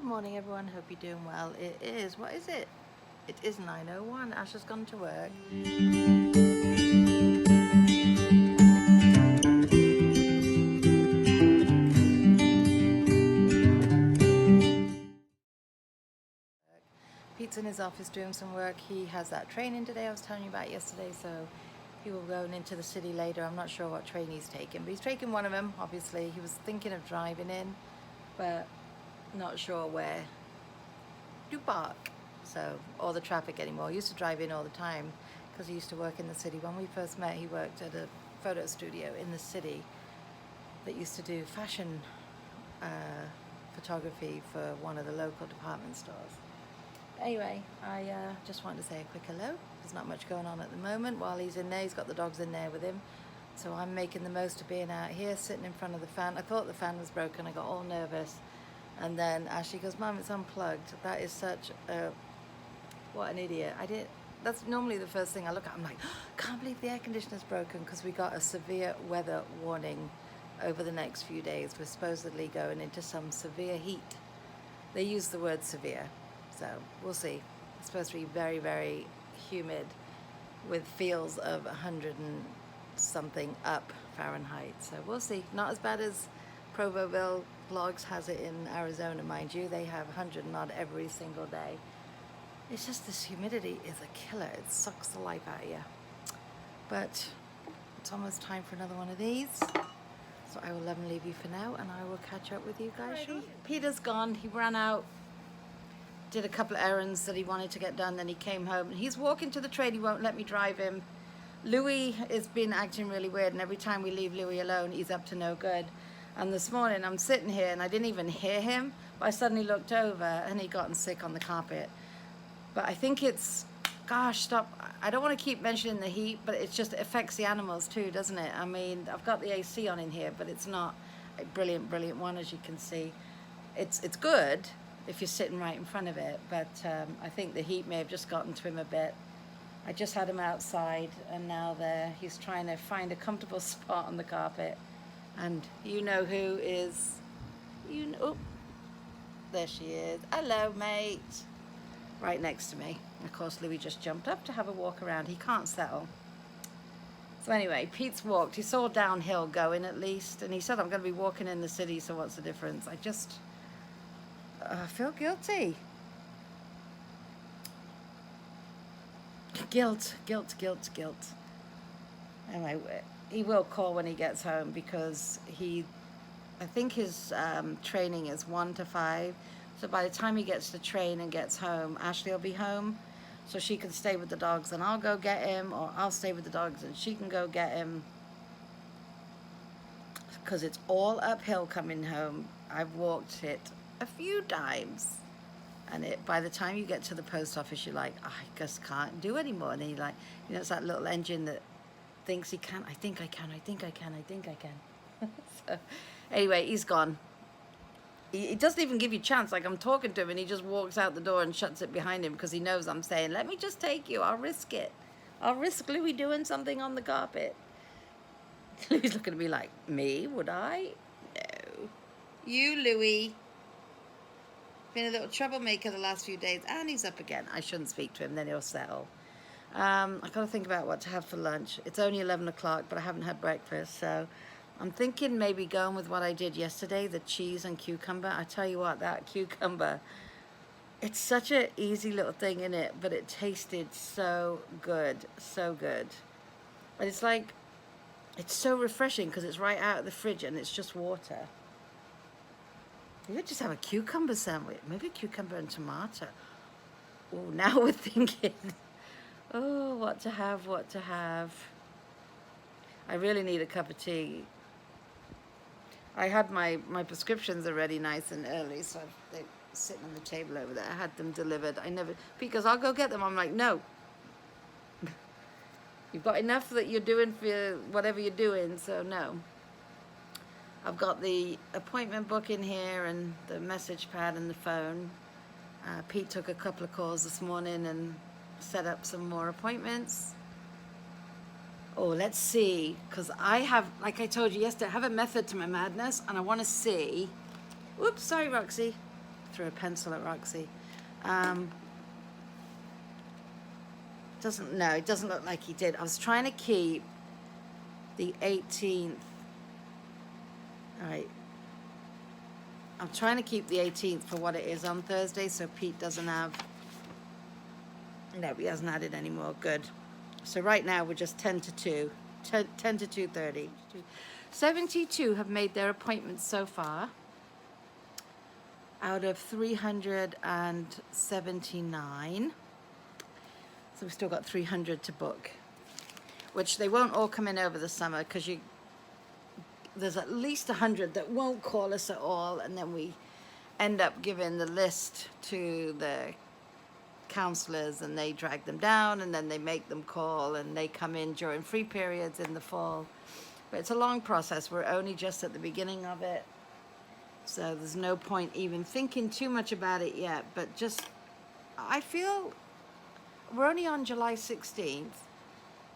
morning everyone, hope you're doing well. It is, what is it? It is 9:01, Ash has gone to work. Pete's in his office doing some work. He has that training today I was telling you about yesterday, so he will go into the city later. I'm not sure what train he's taking, but he's taking one of them, obviously. He was thinking of driving in, but not sure where to park, so, or the traffic anymore. He used to drive in all the time because he used to work in the city. When we first met, he worked at a photo studio in the city that used to do fashion photography for one of the local department stores. Anyway, I just wanted to say a quick hello. There's not much going on at the moment. While he's in there, he's got the dogs in there with him, so I'm making the most of being out here, sitting in front of the fan. I thought the fan was broken. I got all nervous, and then Ashley goes, "Mum, it's unplugged." That is such a, what an idiot. That's normally the first thing I look at. I'm like, can't believe the air conditioner's broken, because we got a severe weather warning over the next few days. We're supposedly going into some severe heat. They use the word severe, so we'll see. It's supposed to be very, very humid with feels of 100 and something up Fahrenheit. So we'll see. Not as bad as Provoville Blogs has it in Arizona, mind you. They have 100 and odd every single day. It's just this humidity is a killer. It sucks the life out of you. But it's almost time for another one of these. So I will love and leave you for now, and I will catch up with you guys shortly. Peter's gone. He ran out, did a couple of errands that he wanted to get done, then he came home. He's walking to the train. He won't let me drive him. Louis has been acting really weird, and every time we leave Louis alone, he's up to no good. And this morning I'm sitting here and I didn't even hear him, but I suddenly looked over and he'd gotten sick on the carpet. But I think it's, gosh, stop. I don't want to keep mentioning the heat, but it just affects the animals too, doesn't it? I mean, I've got the AC on in here, but it's not a brilliant, brilliant one, as you can see. It's good if you're sitting right in front of it, but I think the heat may have just gotten to him a bit. I just had him outside, and now he's trying to find a comfortable spot on the carpet. And you know who is, oh, there she is. Hello, mate. Right next to me. Of course, Louis just jumped up to have a walk around. He can't settle. So anyway, Pete's walked. He's all downhill going, at least. And he said, I'm going to be walking in the city, so what's the difference? I just feel guilty. Guilt. Anyway, he will call when he gets home, because I think his training is 1 to 5. So by the time he gets to train and gets home, Ashley will be home, so she can stay with the dogs and I'll go get him, or I'll stay with the dogs and she can go get him, because it's all uphill coming home. I've walked it a few times, and by the time you get to the post office, you're like, I just can't do anymore. And then you're like, it's that little engine that thinks he can. I think I can. So anyway, he's gone. He doesn't even give you a chance. Like, I'm talking to him and he just walks out the door and shuts it behind him, because he knows I'm saying, let me just take you. I'll risk it. I'll risk Louis doing something on the carpet. Louis looking at me like, me? Would I? No. You, Louis. Been a little troublemaker the last few days, and he's up again. I shouldn't speak to him, then he'll settle. I've got to think about what to have for lunch. It's only 11 o'clock, but I haven't had breakfast, so I'm thinking maybe going with what I did yesterday, the cheese and cucumber. I tell you what, that cucumber, it's such an easy little thing in it, but it tasted so good, so good. And it's like, it's so refreshing because it's right out of the fridge and it's just water. You could just have a cucumber sandwich, maybe a cucumber and tomato. Oh, now we're thinking, oh, what to have. I really need a cup of tea. I had my prescriptions already nice and early, so they're sitting on the table over there. I had them delivered. Because I'll go get them. I'm like, no. You've got enough that you're doing for whatever you're doing, so no. I've got the appointment book in here and the message pad and the phone. Pete took a couple of calls this morning and set up some more appointments. Oh, let's see, because I have, like I told you yesterday, I have a method to my madness, and I want to see, oops, sorry, Roxy, threw a pencil at Roxy. It doesn't look like he did. I was trying to keep the 18th. All right. I'm trying to keep the 18th for what it is on Thursday, so Pete doesn't have... No, he hasn't added any more. Good. So right now we're just 10 to 2. 10 to 2:30. 72 have made their appointments so far out of 379. So we've still got 300 to book, which they won't all come in over the summer because there's at least 100 that won't call us at all, and then we end up giving the list to the counselors and they drag them down, and then they make them call, and they come in during free periods in the fall. But it's a long process. We're only just at the beginning of it, so there's no point even thinking too much about it yet. But just, I feel we're only on July 16th.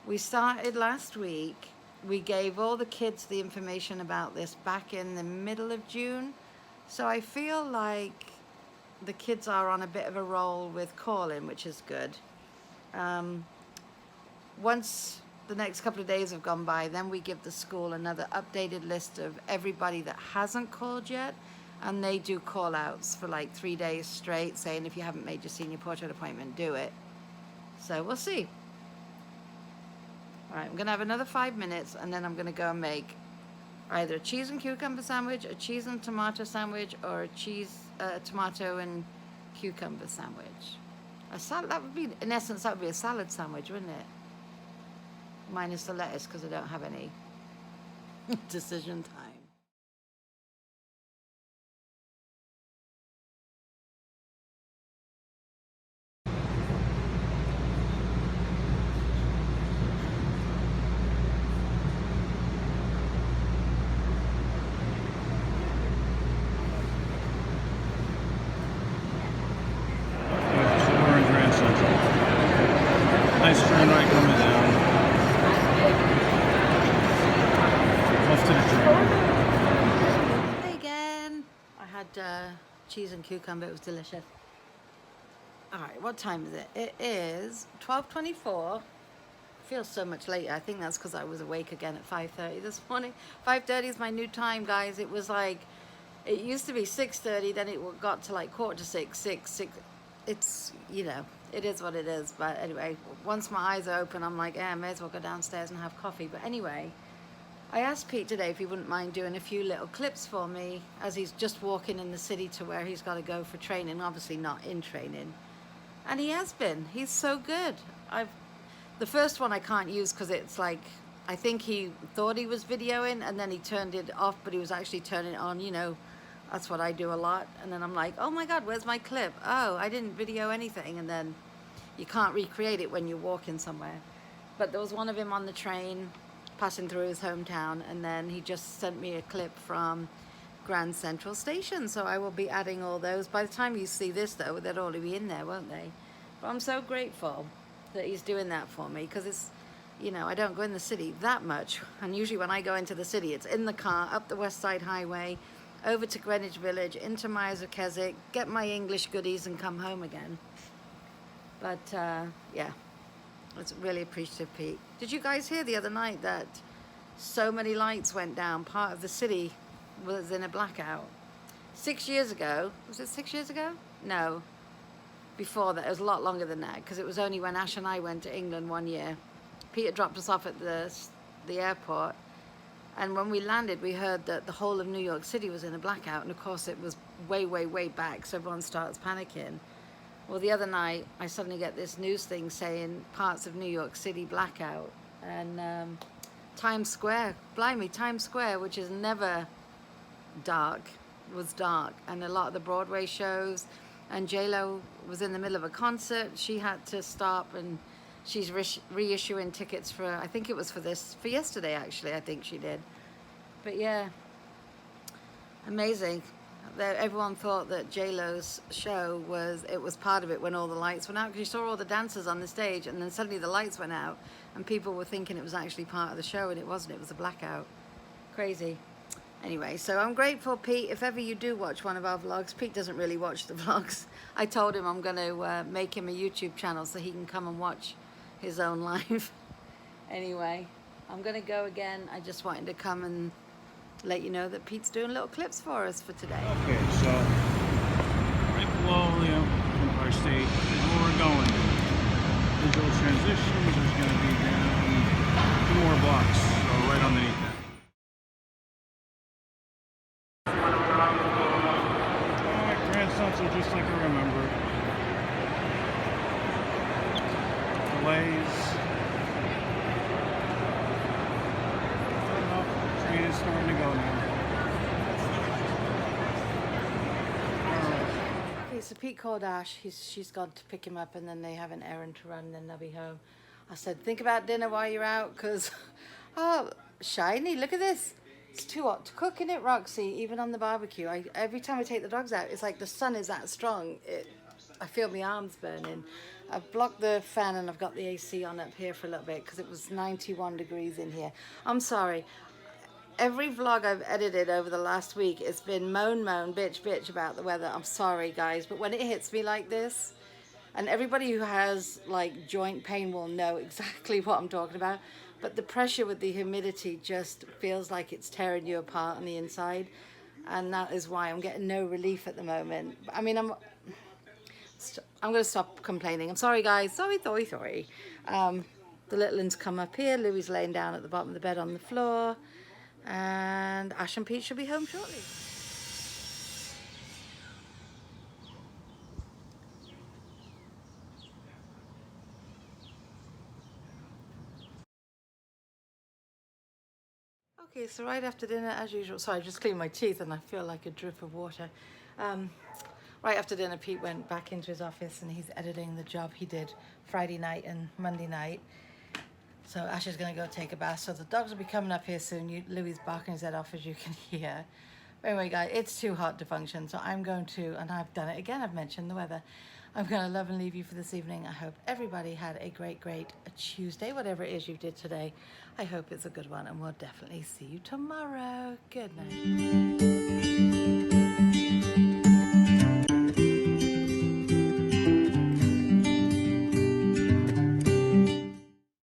We started last week. We gave all the kids the information about this back in the middle of June. So I feel like the kids are on a bit of a roll with calling, which is good. Once the next couple of days have gone by, then we give the school another updated list of everybody that hasn't called yet, and they do call outs for like 3 days straight, saying if you haven't made your senior portrait appointment, do it. So we'll see. All right, I'm gonna have another 5 minutes, and then I'm gonna go and make either a cheese and cucumber sandwich, a cheese and tomato sandwich, or a tomato and cucumber sandwich. A salad, that would be, in essence, that would be a salad sandwich, wouldn't it? Minus the lettuce, because I don't have any. Decision time. Nice turn right coming down. Off to the train. Hey again. I had cheese and cucumber. It was delicious. All right, what time is it? It is 12:24. Feels so much later. I think that's because I was awake again at 5:30 this morning. 5:30 is my new time, guys. It was like, it used to be 6:30, then it got to like 5:45, 6. It's, you know, it is what it is. But anyway, once my eyes are open, I'm like, I may as well go downstairs and have coffee. But anyway, I asked Pete today if he wouldn't mind doing a few little clips for me as he's just walking in the city to where he's got to go for training, obviously not in training. And he has been. He's so good. The first one I can't use because it's like, I think he thought he was videoing and then he turned it off, but he was actually turning it on, you know. That's what I do a lot. And then I'm like, oh my God, where's my clip? Oh, I didn't video anything. And then you can't recreate it when you're walking somewhere. But there was one of him on the train passing through his hometown, and then he just sent me a clip from Grand Central Station. So I will be adding all those. By the time you see this though, they'll already be in there, won't they? But I'm so grateful that he's doing that for me, because it's, you know, I don't go in the city that much. And usually when I go into the city, it's in the car, up the West Side Highway, over to Greenwich Village, into Myers of Keswick, get my English goodies and come home again. But yeah, it's really appreciative, Pete. Did you guys hear the other night that so many lights went down? Part of the city was in a blackout. 6 years ago, was it 6 years ago? No, before that, it was a lot longer than that, because it was only when Ash and I went to England one year. Peter dropped us off at the airport, and when we landed, we heard that the whole of New York City was in a blackout, and of course it was way, way, way back, so everyone starts panicking. Well, the other night, I suddenly get this news thing saying parts of New York City blackout, and Times Square, blimey, Times Square, which is never dark, was dark, and a lot of the Broadway shows, and J-Lo was in the middle of a concert. She had to stop, and she's reissuing tickets for, I think it was for yesterday actually, I think she did. But yeah, amazing. Everyone thought that J-Lo's show was part of it when all the lights went out, because you saw all the dancers on the stage, and then suddenly the lights went out, and people were thinking it was actually part of the show, and it wasn't. It was a blackout. Crazy. Anyway, so I'm grateful, Pete. If ever you do watch one of our vlogs, Pete doesn't really watch the vlogs. I told him I'm going to make him a YouTube channel so he can come and watch his own life. Anyway, I'm going to go again. I just wanted to come and let you know that Pete's doing little clips for us for today. Okay, so right below Empire State is where we're going. Visual transitions. There's going to be down 2 more blocks, so right underneath that. Alright, grandsons are just like I remember. Delays. Train is starting to go now. Okay, so Pete called Ash. She's gone to pick him up, and then they have an errand to run, and then they'll be home. I said, think about dinner while you're out, because, oh, shiny, look at this. It's too hot to cook, isn't it, Roxy? Even on the barbecue. Every time I take the dogs out, it's like the sun is that strong. I feel my arms burning. I've blocked the fan and I've got the AC on up here for a little bit because it was 91 degrees in here. I'm sorry. Every vlog I've edited over the last week, it's been moan, bitch about the weather. I'm sorry, guys, but when it hits me like this, and everybody who has like joint pain will know exactly what I'm talking about, but the pressure with the humidity just feels like it's tearing you apart on the inside, and that is why I'm getting no relief at the moment. I mean, I'm going to stop complaining. I'm sorry, guys. Sorry. The little ones come up here. Louie's laying down at the bottom of the bed on the floor, and Ash and Pete should be home shortly. Okay, so right after dinner, as usual, sorry, I just cleaned my teeth and I feel like a drip of water. Right after dinner, Pete went back into his office and he's editing the job he did Friday night and Monday night. So Ash is going to go take a bath. So the dogs will be coming up here soon. Louie's barking his head off, as you can hear. But anyway, guys, it's too hot to function. So I'm going to, and I've done it again, I've mentioned the weather. I'm going to love and leave you for this evening. I hope everybody had a great Tuesday, whatever it is you did today. I hope it's a good one, and we'll definitely see you tomorrow. Good night.